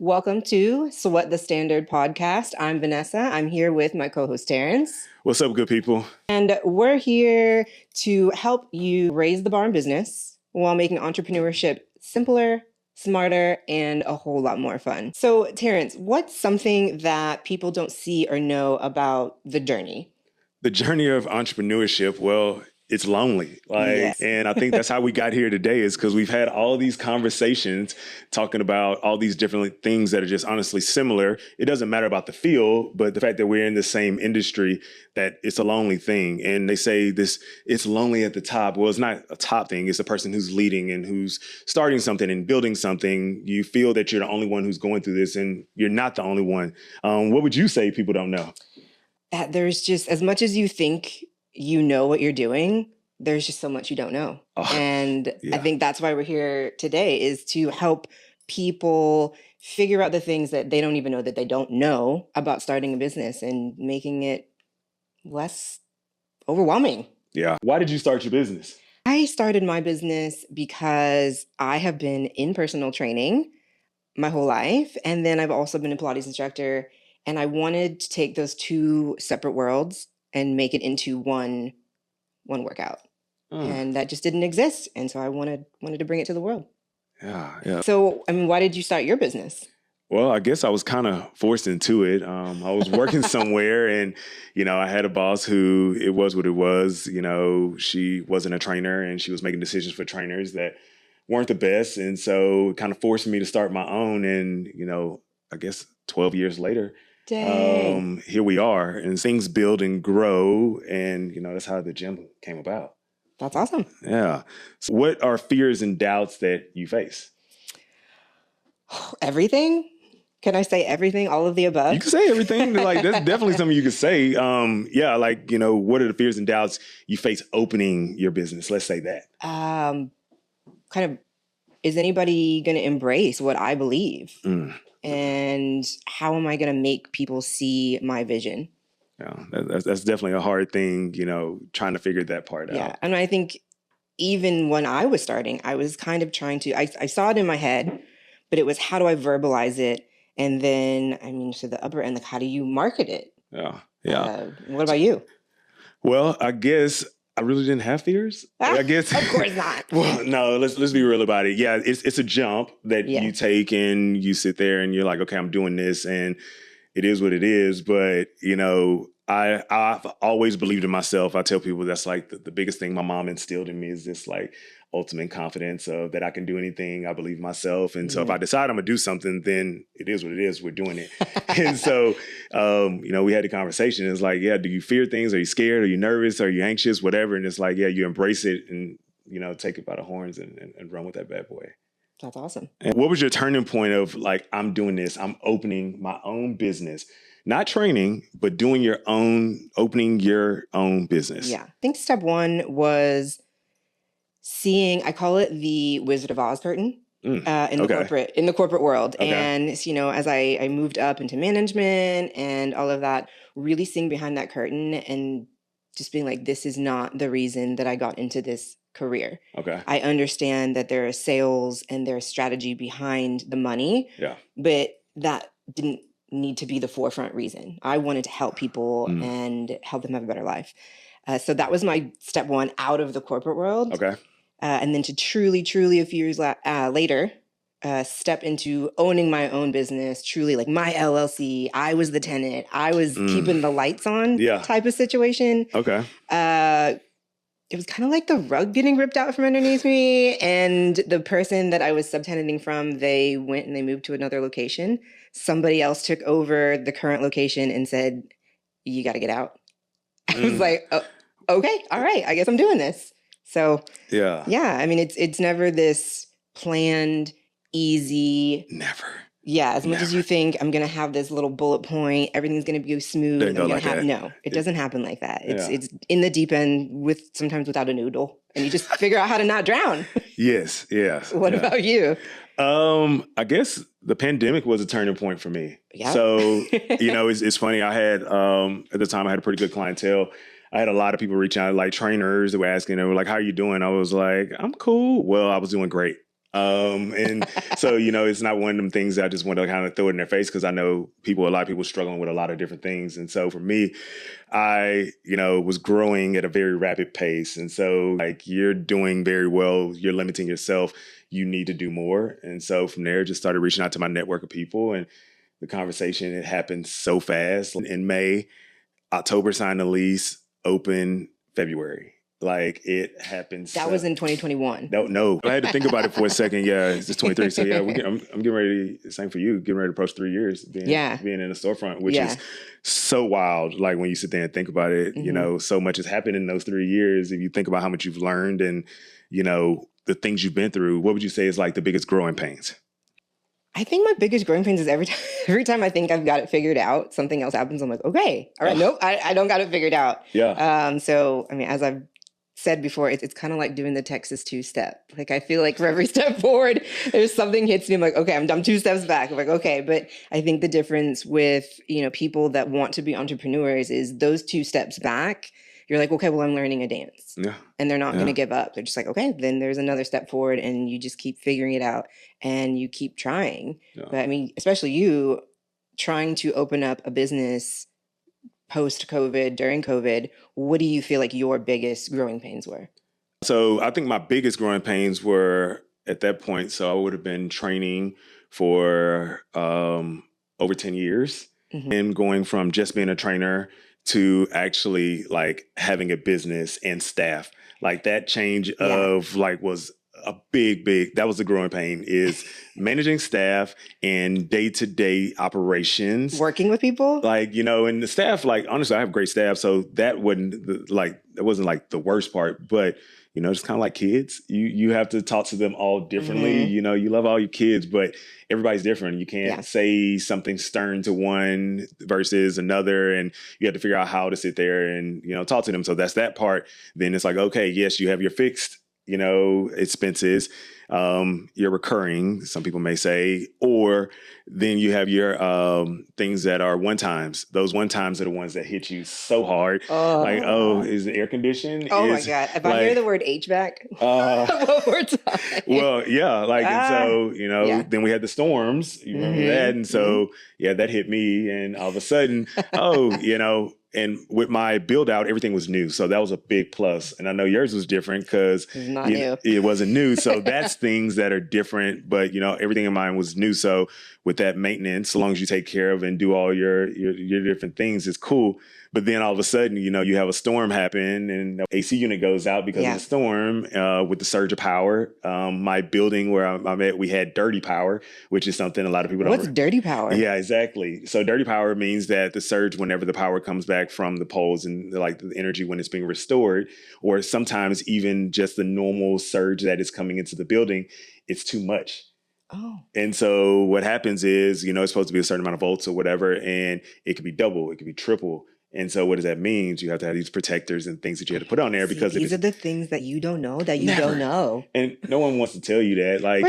Welcome to What the Standard podcast. I'm Vanessa. I'm here with my co-host Terrance. What's up, good people? And we're here to help you raise the bar in business while making entrepreneurship simpler, smarter, and a whole lot more fun. So, Terrance, what's something that people don't see or know about the journey? The journey of entrepreneurship, well, it's lonely. Yes. And I think that's how we got here today is because we've had all these conversations talking about all these different things that are just honestly similar. It doesn't matter about the field, but the fact that we're in the same industry, that it's a lonely thing. And they say it's lonely at the top. Well, it's not a top thing. It's a person who's leading and who's starting something and building something. You feel that you're the only one who's going through this and you're not the only one. What would you say people don't know? That there's just, as much as you think you know what you're doing, there's just so much you don't know. And I think that's why we're here today, is to help people figure out the things that they don't even know that they don't know about starting a business and making it less overwhelming. Yeah. Why did you start your business? I started my business because I have been in personal training my whole life. And then I've also been a Pilates instructor. And I wanted to take those two separate worlds and make it into one workout. And that just didn't exist. And so I wanted to bring it to the world. Yeah. So, why did you start your business? Well, I guess I was kind of forced into it. I was working somewhere and, I had a boss who, it was what it was. She wasn't a trainer and she was making decisions for trainers that weren't the best. And so it kind of forced me to start my own. And, I guess 12 years later, here we are, and things build and grow. And, that's how the gym came about. That's awesome. Yeah. So what are fears and doubts that you face? Everything? Can I say everything? All of the above? You can say everything. That's definitely something you could say. What are the fears and doubts you face opening your business? Let's say that. Is anybody going to embrace what I believe? And how am I going to make people see my vision? Yeah, that's definitely a hard thing, trying to figure that part out. Yeah, and I think even when I was starting, I was kind of trying to, I saw it in my head, but it was, how do I verbalize it? And then, to the upper end, how do you market it? Yeah. What about you? Well, I guess I really didn't have fears. I guess. Of course not. Well, no, let's be real about it. Yeah, it's a jump that you take and you sit there and you're like, okay, I'm doing this and it is what it is. But, I've always believed in myself. I tell people that's like the biggest thing my mom instilled in me is this like ultimate confidence of that I can do anything. I believe in myself. And so if I decide I'm going to do something, then it is what it is. We're doing it. And so, we had the conversation. It's like, do you fear things? Are you scared? Are you nervous? Are you anxious? Whatever. And it's like, you embrace it and, take it by the horns and run with that bad boy. That's awesome. And what was your turning point of like, I'm doing this, I'm opening my own business, not training, but opening your own business? Yeah. I think step one was seeing, I call it the Wizard of Oz curtain in the corporate world. Okay. And, as I moved up into management and all of that, really seeing behind that curtain and just being like, this is not the reason that I got into this career. Okay. I understand that there are sales and there's strategy behind the money. Yeah. But that didn't need to be the forefront reason. I wanted to help people and help them have a better life. So that was my step one out of the corporate world. Okay. And then to truly a few years later, step into owning my own business, truly like my LLC. I was the tenant. I was keeping the lights on type of situation. Okay. It was kind of like the rug getting ripped out from underneath me. And the person that I was subtenanting from, they went and they moved to another location. Somebody else took over the current location and said, you got to get out. I was like, oh, okay, all right, I guess I'm doing this. So yeah, it's never this planned, easy. Never. Yeah, as much as you think I'm going to have this little bullet point, everything's going to be smooth. No, it doesn't happen like that. It's in the deep end sometimes without a noodle, and you just figure out how to not drown. Yes. What about you? I guess the pandemic was a turning point for me. Yeah. So, it's funny. I had, at the time I had a pretty good clientele. I had a lot of people reach out, like trainers that were asking, they were like, how are you doing? I was like, I'm cool. Well, I was doing great. And so, it's not one of them things that I just want to kind of throw it in their face, because I know a lot of people struggling with a lot of different things. And so for me, I, was growing at a very rapid pace. And so like, you're doing very well, you're limiting yourself, you need to do more. And so from there, just started reaching out to my network of people, and the conversation, it happened so fast. In May, October, signed the lease, open February. Like, it happened. That was in 2021. No. I had to think about it for a second. Yeah, it's just 23. So yeah, I'm getting ready. Same for you. Getting ready to approach 3 years being in a storefront, which is so wild. Like, when you sit there and think about it, so much has happened in those 3 years. If you think about how much you've learned and the things you've been through, what would you say is like the biggest growing pains? I think my biggest growing pains is every time I think I've got it figured out, something else happens. I'm like, okay, all right, nope, I don't got it figured out. Yeah. So, I mean, as I've said before, it's kind of like doing the Texas two-step. Like, I feel like for every step forward, there's something hits me. I'm like, okay, I'm 2 steps back. I'm like, okay. But I think the difference with, people that want to be entrepreneurs is those 2 steps back, you're like, okay, well, I'm learning a dance. Yeah. And they're not going to give up. They're just like, okay, then there's another step forward, and you just keep figuring it out and you keep trying. Yeah. But I mean, especially you trying to open up a business post-COVID, during COVID, what do you feel like your biggest growing pains were? So I think my biggest growing pains were at that point. So I would have been training for over 10 years, and going from just being a trainer to actually like having a business and staff. Like, that change of like was a big, that was the growing pain, is managing staff and day-to-day operations. Working with people? Like, and the staff, like, honestly, I have great staff. So that wasn't the worst part, but it's kind of like kids. You have to talk to them all differently. You love all your kids, but everybody's different. You can't say something stern to one versus another, and you have to figure out how to sit there and, talk to them. So that's that part. Then it's like, okay, yes, you have your fixed, expenses, your recurring, some people may say, or then you have your things that are one-times. Those one-times are the ones that hit you so hard. Like, is the air conditioned? Oh my God. If I hear the word HVAC one more time. Well, yeah. Like, and so, then we had the storms, you remember that? And so, that hit me, and all of a sudden, and with my build out, everything was new. So that was a big plus. And I know yours was different because it wasn't new. So that's things that are different, but everything in mine was new. So with that maintenance, so long as you take care of and do all your different things, it's cool. But then all of a sudden, you have a storm happen, and the AC unit goes out because of the storm, with the surge of power. My building where I'm at, we had dirty power, which is something a lot of people don't. What's dirty power? Yeah, exactly. So dirty power means that the surge, whenever the power comes back from the poles, and like the energy when it's being restored, or sometimes even just the normal surge that is coming into the building, it's too much. Oh. And so what happens is, it's supposed to be a certain amount of volts or whatever, and it could be double, it could be triple. And so what does that mean? You have to have these protectors and things that you have to put on there, because these are the things that you don't know that you don't know. And no one wants to tell you that. Like,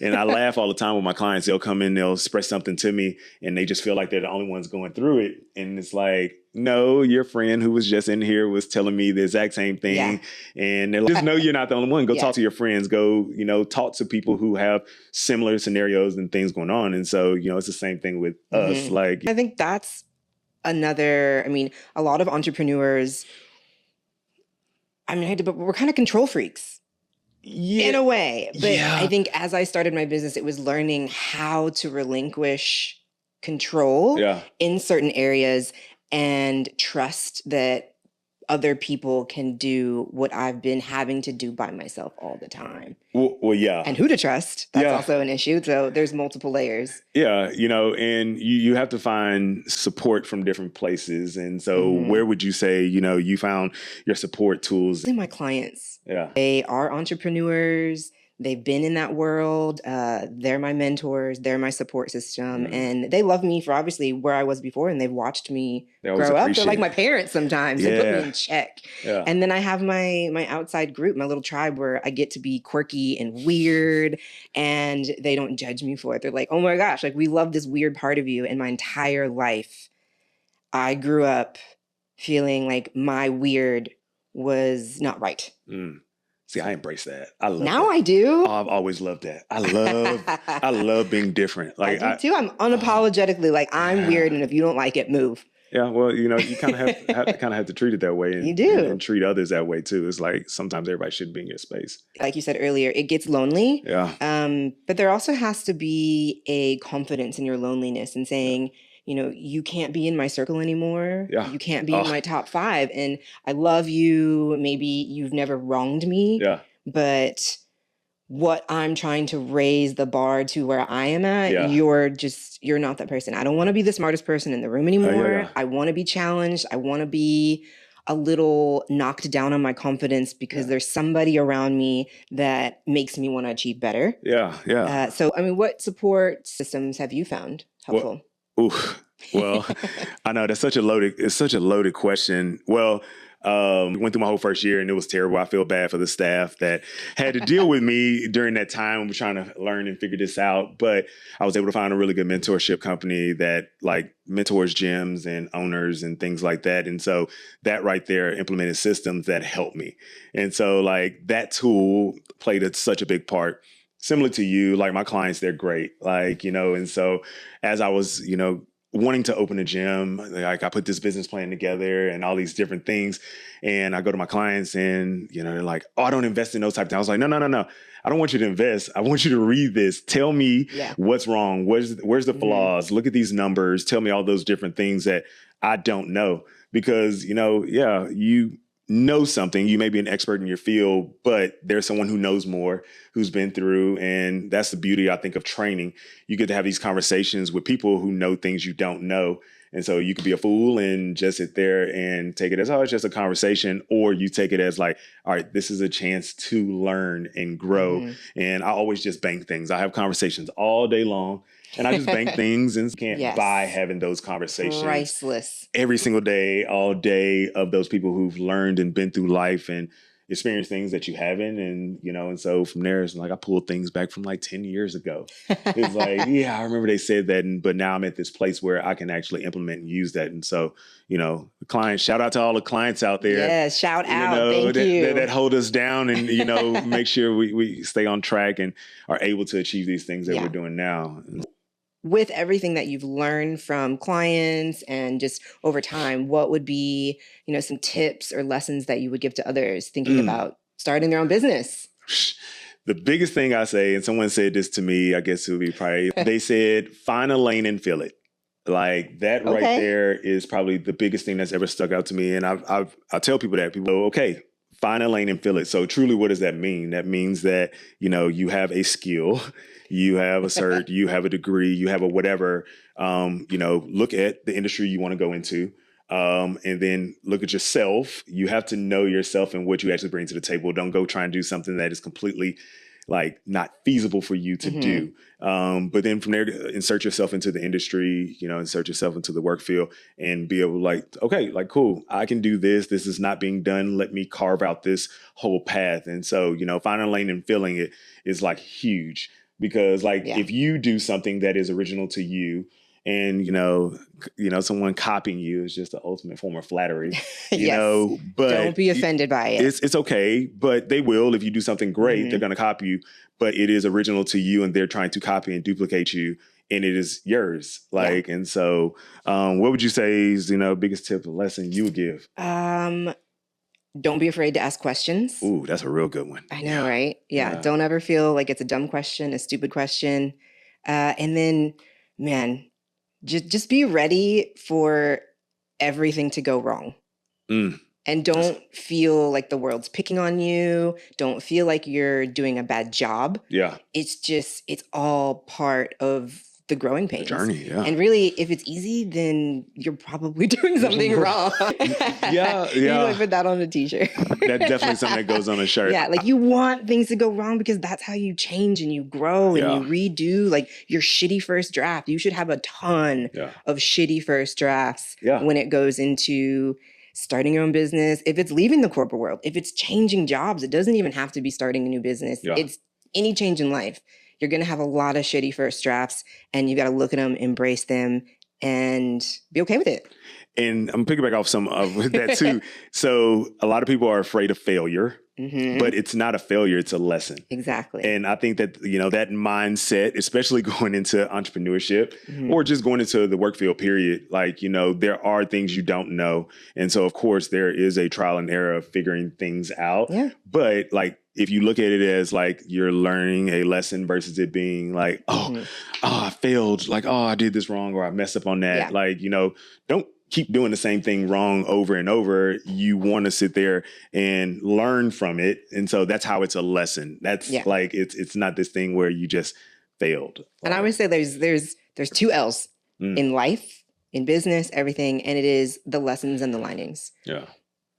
and I laugh all the time with my clients. They'll come in, they'll express something to me, and they just feel like they're the only ones going through it. And it's like, no, your friend who was just in here was telling me the exact same thing. Yeah. And they're like, just know you're not the only one. Go talk to your friends. Go, talk to people who have similar scenarios and things going on. And so, it's the same thing with us. Like, I think that's a lot of entrepreneurs, but we're kind of control freaks in a way. But I think as I started my business, it was learning how to relinquish control in certain areas and trust that other people can do what I've been having to do by myself all the time. Well, yeah. And who to trust. That's also an issue. So there's multiple layers. Yeah, and you have to find support from different places. And so where would you say, you found your support tools? My clients. Yeah. They are entrepreneurs. They've been in that world. They're my mentors. They're my support system. And they love me for obviously where I was before. And they've watched me grow up. They're like my parents sometimes. They put me in check. Yeah. And then I have my outside group, my little tribe, where I get to be quirky and weird. And they don't judge me for it. They're like, oh my gosh, like we love this weird part of you. And my entire life, I grew up feeling like my weird was not right. See, I embrace that. I love now that. I do. Oh, I've always loved that. I love being different. Like I do too. I'm unapologetically like, I'm weird, and if you don't like it, move. Yeah, well, you kind of have to treat it that way, You do. and treat others that way too. It's like sometimes everybody shouldn't be in your space. Like you said earlier, it gets lonely. Yeah. But there also has to be a confidence in your loneliness and saying, you can't be in my circle anymore. Yeah. You can't be in my top 5. And I love you. Maybe you've never wronged me. Yeah. But what I'm trying to raise the bar to where I am at, Yeah. you're not that person. I don't want to be the smartest person in the room anymore. I want to be challenged. I want to be a little knocked down on my confidence because there's somebody around me that makes me want to achieve better. Yeah. So, I mean, what support systems have you found helpful? Well, I know it's such a loaded question. Well, went through my whole first year and it was terrible. I feel bad for the staff that had to deal with me during that time. We're trying to learn and figure this out, but I was able to find a really good mentorship company that like mentors gyms and owners and things like that. And so that right there implemented systems that helped me. And so like that tool played such a big part. Similar to you, like my clients, they're great. Like, and so as I was, wanting to open a gym, like I put this business plan together and all these different things. And I go to my clients and, they're like, oh, I don't invest in those type of things. I was like, no. I don't want you to invest. I want you to read this. Tell me what's wrong. Where's the flaws? Look at these numbers. Tell me all those different things that I don't know. Because, you know something, you may be an expert in your field, but there's someone who knows more, who's been through. And that's the beauty, I think, of training. You get to have these conversations with people who know things you don't know. And so you could be a fool and just sit there and take it as, oh, it's just a conversation. Or you take it as like, all right, this is a chance to learn and grow. And I always just bank things. I have conversations all day long. And I just bank things and can't buy having those conversations. Priceless. Every single day, all day of those people who've learned and been through life and experienced things that you haven't. And, and so from there, it's like I pulled things back from like 10 years ago. It's like, yeah, I remember they said that. But now I'm at this place where I can actually implement and use that. And so, clients, shout out to all the clients out there. Yes, shout out. Thank you. That hold us down and, make sure we stay on track and are able to achieve these things that we're doing now. With everything that you've learned from clients and just over time, what would be, some tips or lessons that you would give to others thinking about starting their own business? The biggest thing I say, and someone said this to me, I guess it would be probably, they said, find a lane and fill it. Like that right there is probably the biggest thing that's ever stuck out to me. And I tell people that, people go, okay, find a lane and fill it. So truly, what does that mean? That means that, you have a skill, you have a cert, you have a degree, you have a whatever, look at the industry you want to go into. And then look at yourself. You have to know yourself and what you actually bring to the table. Don't go try and do something that is completely like not feasible for you to do. But then from there, insert yourself into the industry, insert yourself into the work field and be able to like, okay, like, cool, I can do this. This is not being done. Let me carve out this whole path. And so, finding a lane and filling it is like huge because like if you do something that is original to you, and, someone copying you is just the ultimate form of flattery, but don't be offended by it. It's okay, but they will. If you do something great, they're going to copy you, but it is original to you and they're trying to copy and duplicate you and it is yours. And so what would you say is, biggest tip or lesson you would give? Don't be afraid to ask questions. Ooh, that's a real good one. I know, right? Yeah. Don't ever feel like it's a dumb question, a stupid question. And then, man, just be ready for everything to go wrong. And don't feel like the world's picking on you. Don't feel like you're doing a bad job. Yeah. It's all part of the growing pains. The journey, yeah. And really, if it's easy, then you're probably doing something wrong. Yeah. You like put that on a t-shirt. That's definitely something that goes on a shirt. Yeah, like you want things to go wrong because that's how you change and you grow and you redo like your shitty first draft. You should have a ton of shitty first drafts when it goes into starting your own business. If it's leaving the corporate world, if it's changing jobs, it doesn't even have to be starting a new business. It's any change in life. You're going to have a lot of shitty first drafts and you got to look at them, embrace them, and be okay with it. And I'm picking back off some of that too. So a lot of people are afraid of failure. but it's not a failure. It's a lesson. Exactly. And I think that, that mindset, especially going into entrepreneurship or just going into the work field period, like, there are things you don't know. And so, of course, there is a trial and error of figuring things out. Yeah. But like, if you look at it as like you're learning a lesson versus it being like, I failed, like, I did this wrong or I messed up on that. Yeah. Like, don't keep doing the same thing wrong over and over. You want to sit there and learn from it. And so that's how it's a lesson. That's like, it's not this thing where you just failed. And I would say there's 2 L's in life, in business, everything. And it is the lessons and the linings. Yeah.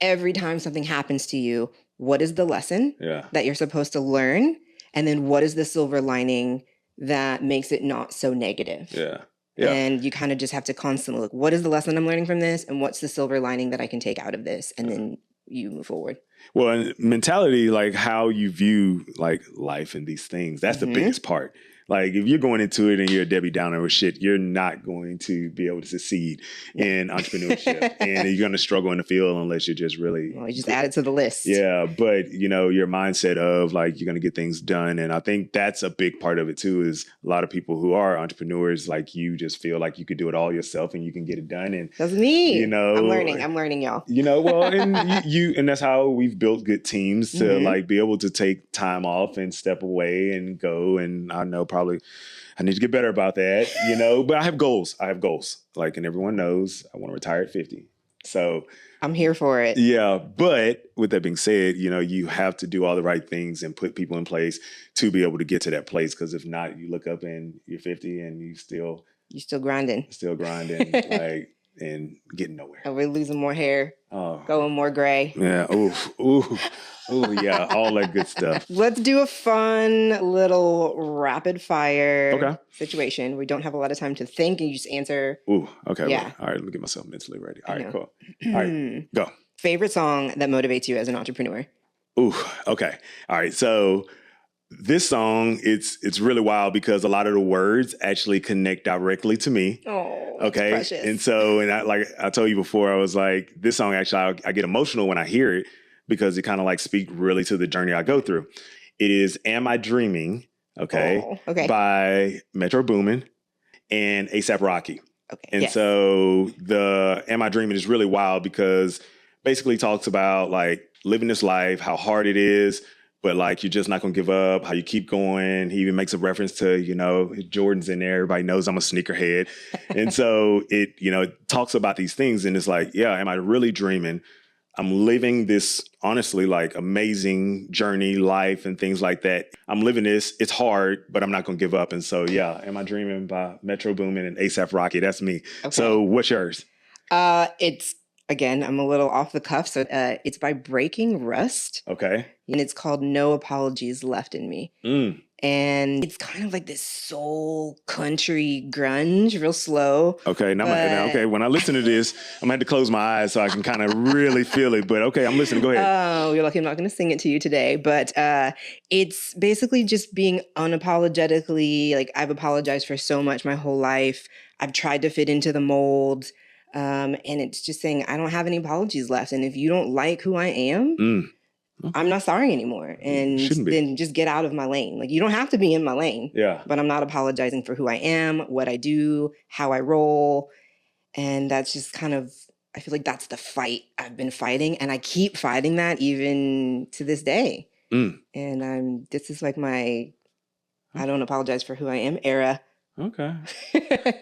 Every time something happens to you, what is the lesson that you're supposed to learn? And then what is the silver lining that makes it not so negative? Yeah. Yeah. And you kind of just have to constantly look, what is the lesson I'm learning from this? And what's the silver lining that I can take out of this? And then you move forward. Well, and mentality, like how you view like life and these things, that's the biggest part. Like if you're going into it and you're a Debbie Downer with shit, you're not going to be able to succeed in entrepreneurship. And you're going to struggle in the field unless you're just really... Well, you just add it to the list. Yeah. But, your mindset of like, you're going to get things done. And I think that's a big part of it too, is a lot of people who are entrepreneurs, like you just feel like you could do it all yourself and you can get it done. And that's me. I'm learning y'all. Well, and and that's how we've built good teams to like be able to take time off and step away and go. And I know probably I need to get better about that, but I have goals. Like, and everyone knows I want to retire at 50. So I'm here for it. Yeah. But with that being said, you have to do all the right things and put people in place to be able to get to that place. Because if not, you look up and you're 50 and you're still grinding, like, and getting nowhere. And we're losing more hair, going more gray. Yeah. Ooh, yeah, all that good stuff. Let's do a fun little rapid fire situation. We don't have a lot of time to think and you just answer. Ooh, okay. Yeah. Well, all right, let me get myself mentally ready. All right, cool. All right, go. Favorite song that motivates you as an entrepreneur? Ooh, okay. All right, so this song, it's really wild because a lot of the words actually connect directly to me. Oh, okay. That's precious. And so, like I told you before, I was like, this song actually, I get emotional when I hear it because it kind of like speak really to the journey I go through. It is "Am I Dreaming?" by Metro Boomin and A$AP Rocky. Okay. And so the "Am I Dreaming" is really wild because basically talks about like living this life, how hard it is, but like you're just not gonna give up, how you keep going. He even makes a reference to, Jordan's in there. Everybody knows I'm a sneakerhead. And so it talks about these things and it's like, yeah, am I really dreaming? I'm living this, honestly, like amazing journey, life and things like that. I'm living this. It's hard, but I'm not going to give up. And so, yeah, Am I Dreaming by Metro Boomin and A$AP Rocky. That's me. Okay. So what's yours? It's, again, I'm a little off the cuff. So it's by Breaking Rust. Okay. And it's called No Apologies Left in Me. And it's kind of like this soul country grunge, real slow. Okay, now when I listen to this, I'm gonna have to close my eyes so I can kind of really feel it. But okay, I'm listening. Go ahead. Oh, you're lucky I'm not gonna sing it to you today. But it's basically just being unapologetically, like, I've apologized for so much my whole life. I've tried to fit into the mold. And it's just saying, I don't have any apologies left. And if you don't like who I am, I'm not sorry anymore. And then just get out of my lane. Like, you don't have to be in my lane. Yeah. But I'm not apologizing for who I am, what I do, how I roll. And that's just kind of, I feel like that's the fight I've been fighting. And I keep fighting that even to this day. And this is like my, I don't apologize for who I am era. Okay.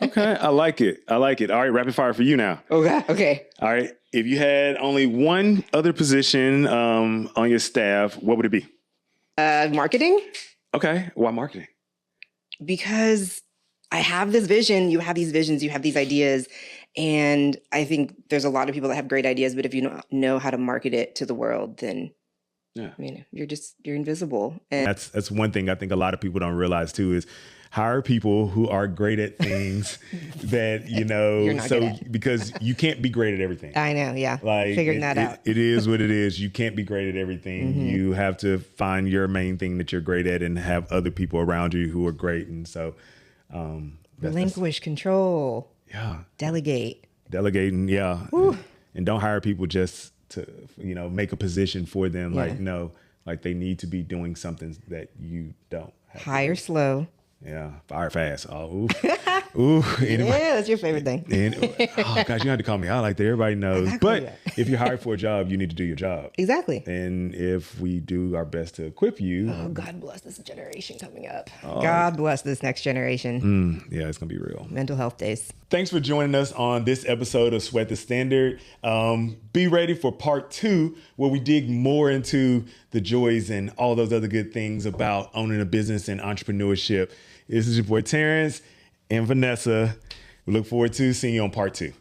Okay. I like it. All right. Rapid fire for you now. Okay. All right. If you had only one other position on your staff, what would it be? Marketing. Okay. Why marketing? Because I have this vision. You have these visions. You have these ideas. And I think there's a lot of people that have great ideas, but if you don't know how to market it to the world, then you're invisible. And that's one thing I think a lot of people don't realize too is hire people who are great at things that, You're not good at. Because you can't be great at everything. I know. Yeah. Like figuring that out. It is what it is. You can't be great at everything. You have to find your main thing that you're great at and have other people around you who are great. And so, relinquish control. Yeah. Delegating. Yeah. And don't hire people just to, make a position for them. Like, no, Like they need to be doing something that you don't have Hire slow. Yeah, fire fast. Oh, ooh. Yeah, that's your favorite thing. Oh gosh, you have to call me out like that. Everybody knows. But if you're hired for a job, you need to do your job. Exactly. And if we do our best to equip you. Oh, God bless this generation coming up. God bless this next generation. Yeah, it's gonna be real. Mental health days. Thanks for joining us on this episode of Sweat the Standard. Be ready for part 2, where we dig more into the joys and all those other good things about owning a business and entrepreneurship. This is your boy Terrance and Vanessa. We look forward to seeing you on part 2.